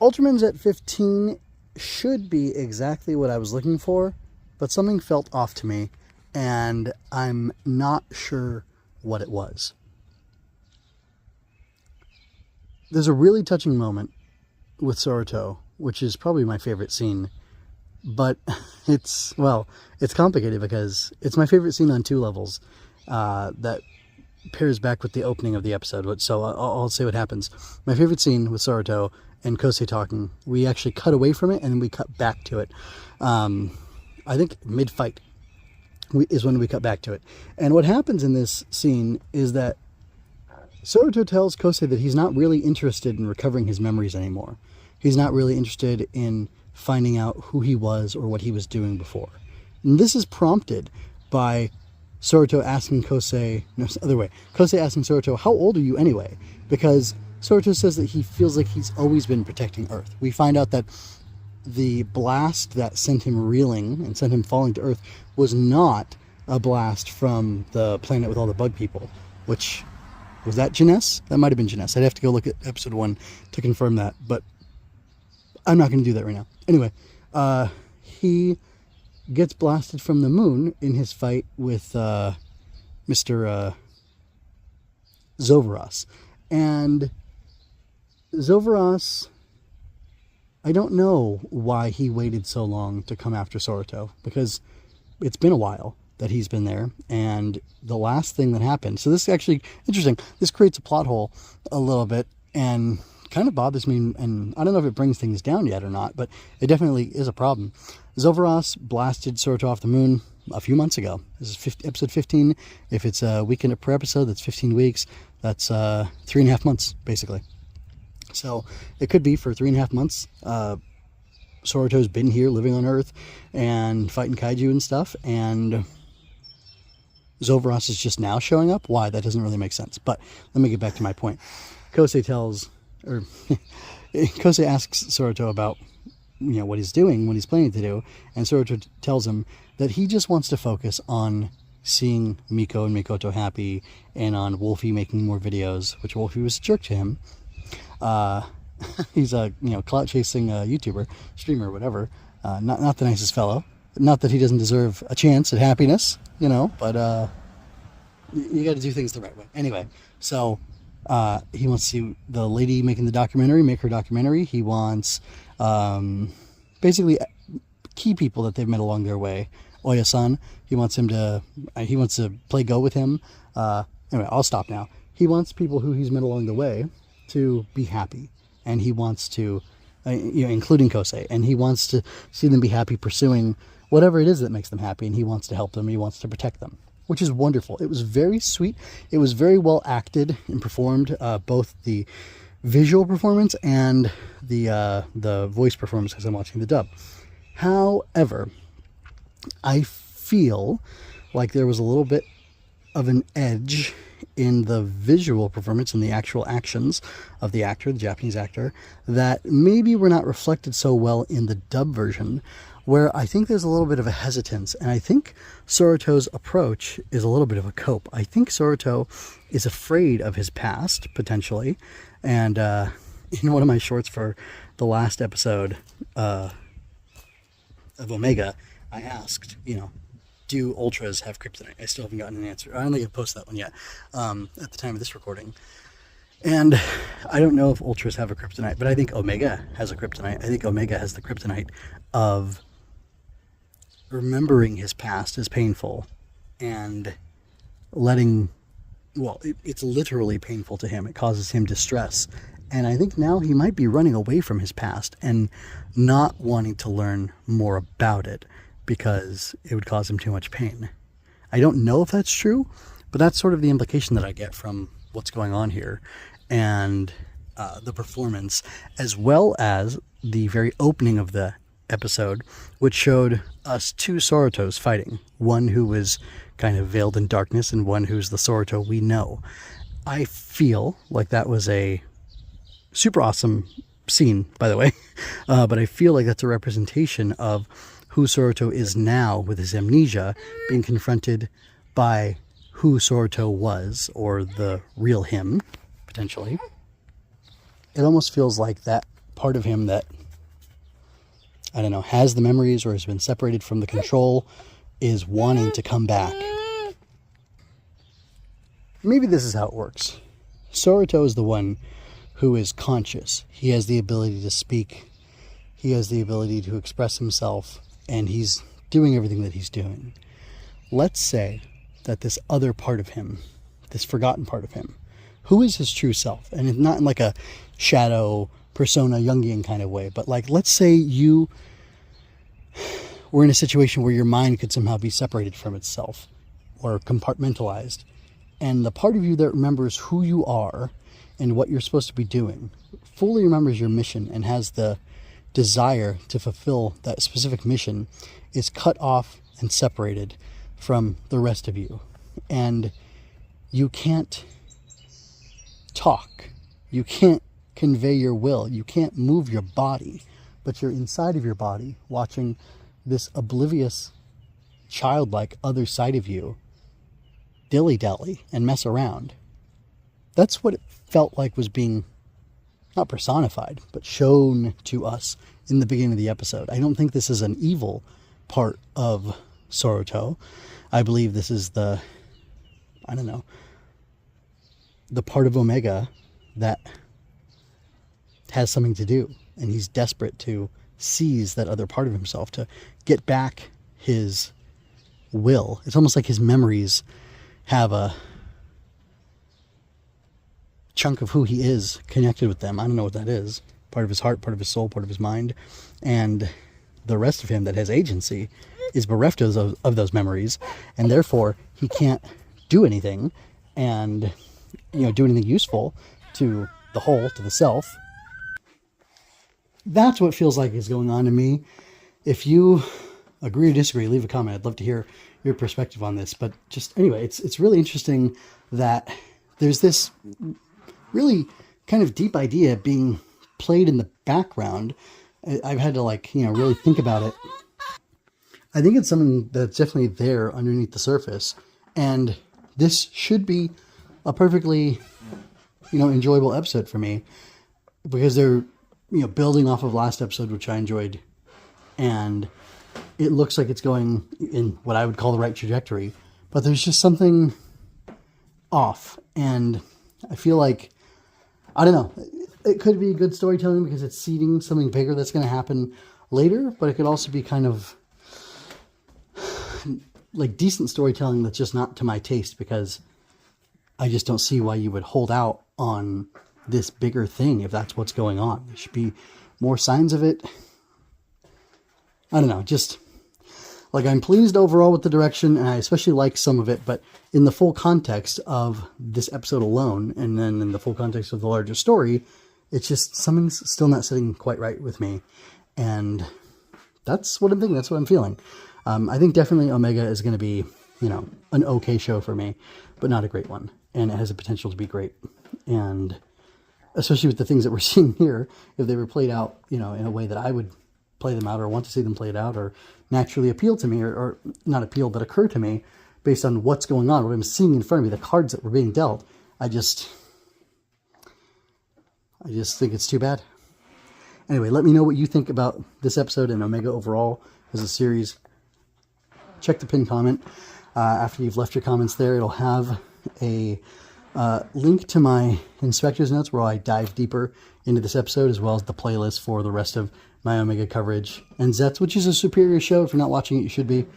Ultraman's at 15 should be exactly what I was looking for, but something felt off to me, and I'm not sure what it was. There's a really touching moment with Sorato, which is probably my favorite scene, but it's complicated because it's my favorite scene on two levels. That pairs back with the opening of the episode. So I'll say what happens. My favorite scene with Sorato and Kosei talking, we actually cut away from it and then we cut back to it. I think mid-fight is when we cut back to it. And what happens in this scene is that Sorato tells Kosei that he's not really interested in recovering his memories anymore. He's not really interested in finding out who he was or what he was doing before. And this is prompted by Sorato asking Kosei, no, other way, Kosei asking Sorato, how old are you anyway? Because Sorato says that he feels like he's always been protecting Earth. We find out that the blast that sent him reeling and sent him falling to Earth was not a blast from the planet with all the bug people, which, was that Jeunesse? That might have been Jeunesse. I'd have to go look at episode 1 to confirm that, but I'm not going to do that right now. Anyway, he gets blasted from the moon in his fight with Mr. Zoveros. And Zoveros, I don't know why he waited so long to come after Sorato, because it's been a while that he's been there, and the last thing that happened, so this is actually interesting, this creates a plot hole a little bit, and kind of bothers me, and I don't know if it brings things down yet or not, but it definitely is a problem. Zoveros blasted Sorato off the moon a few months ago. This is episode 15. If it's a weekend per episode, that's 15 weeks. That's 3.5 months, basically. So it could be for 3.5 months. Sorato's been here living on Earth and fighting kaiju and stuff, and Zoveros is just now showing up. Why? That doesn't really make sense. But let me get back to my point. Kosei asks Sorato about what he's doing, what he's planning to do, and Sorato tells him that he just wants to focus on seeing Miko and Mikoto happy and on Wolfie making more videos, which Wolfie was a jerk to him. He's a clout chasing YouTuber, streamer, whatever. Not the nicest fellow. Not that he doesn't deserve a chance at happiness, but you got to do things the right way. Anyway, so he wants to see the lady making the documentary make her documentary. He wants basically key people that they've met along their way. Oya-san, he wants to play Go with him. Anyway, I'll stop now. He wants people who he's met along the way to be happy, and he wants to, including Kosei, and he wants to see them be happy pursuing whatever it is that makes them happy, and he wants to help them, he wants to protect them, which is wonderful. It was very sweet. It was very well acted and performed, both the visual performance and the voice performance, because I'm watching the dub. However, I feel like there was a little bit of an edge in the visual performance and the actual actions of the actor, the Japanese actor, that maybe were not reflected so well in the dub version, where I think there's a little bit of a hesitance, and I think Sorato's approach is a little bit of a cope. I think Sorato is afraid of his past, potentially, and in one of my shorts for the last episode of Omega, I asked, do Ultras have kryptonite? I still haven't gotten an answer. I don't think I've posted that one yet at the time of this recording. And I don't know if Ultras have a kryptonite, but I think Omega has a kryptonite. I think Omega has the kryptonite of remembering his past as painful and it's literally painful to him. It causes him distress. And I think now he might be running away from his past and not wanting to learn more about it, because it would cause him too much pain. I don't know if that's true, but that's sort of the implication that I get from what's going on here, and the performance, as well as the very opening of the episode, which showed us two Soratos fighting, one who was kind of veiled in darkness and one who's the Sorato we know. I feel like that was a super awesome scene, by the way, but I feel like that's a representation of who Sorato is now with his amnesia, being confronted by who Sorato was, or the real him, potentially. It almost feels like that part of him that, I don't know, has the memories or has been separated from the control is wanting to come back. Maybe this is how it works. Sorato is the one who is conscious. He has the ability to speak. He has the ability to express himself, and he's doing everything that he's doing. Let's say that this other part of him, this forgotten part of him, who is his true self, and it's not in like a shadow persona Jungian kind of way, but like, let's say you were in a situation where your mind could somehow be separated from itself or compartmentalized, and the part of you that remembers who you are and what you're supposed to be doing fully remembers your mission and has the desire to fulfill that specific mission is cut off and separated from the rest of you. And you can't talk. You can't convey your will. You can't move your body, but you're inside of your body watching this oblivious, childlike other side of you dilly-dally and mess around. That's what it felt like was being not personified, but shown to us in the beginning of the episode. I don't think this is an evil part of Sorato. I believe this is the part of Omega that has something to do, and he's desperate to seize that other part of himself to get back his will. It's almost like his memories have a chunk of who he is connected with them. I don't know what that is. Part of his heart, part of his soul, part of his mind. And the rest of him that has agency is bereft of those memories, and therefore he can't do anything and, do anything useful to the whole, to the self. That's what feels like is going on to me. If you agree or disagree, leave a comment. I'd love to hear your perspective on this. But just anyway, it's really interesting that there's this really kind of deep idea being played in the background. I've had to really think about it. I think it's something that's definitely there underneath the surface. And this should be a perfectly, enjoyable episode for me, because they're, building off of last episode, which I enjoyed. And it looks like it's going in what I would call the right trajectory, but there's just something off. And I feel like, I don't know, it could be good storytelling because it's seeding something bigger that's going to happen later, but it could also be kind of like decent storytelling that's just not to my taste, because I just don't see why you would hold out on this bigger thing if that's what's going on. There should be more signs of it. I don't know, just like, I'm pleased overall with the direction, and I especially like some of it, but in the full context of this episode alone, and then in the full context of the larger story, it's just, something's still not sitting quite right with me. And that's what I'm thinking, that's what I'm feeling. I think definitely Omega is going to be, an okay show for me, but not a great one. And it has the potential to be great. And especially with the things that we're seeing here, if they were played out, in a way that I would play them out or want to see them played out or naturally appeal to me, or not appeal, but occur to me based on what's going on, what I'm seeing in front of me, the cards that were being dealt. I just think it's too bad. Anyway, let me know what you think about this episode and Omega overall as a series. Check the pinned comment. After you've left your comments there, it'll have a link to my inspector's notes where I dive deeper into this episode, as well as the playlist for the rest of my Omega coverage and Zets, which is a superior show. If you're not watching it, you should be.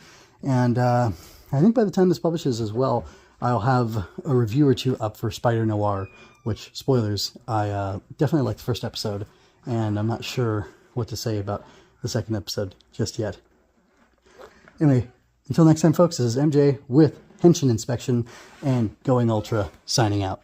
And I think by the time this publishes as well, I'll have a review or two up for Spider Noir, which, spoilers, I definitely liked the first episode, and I'm not sure what to say about the second episode just yet. Anyway, until next time, folks, this is MJ with Henshin Inspection and Going Ultra, signing out.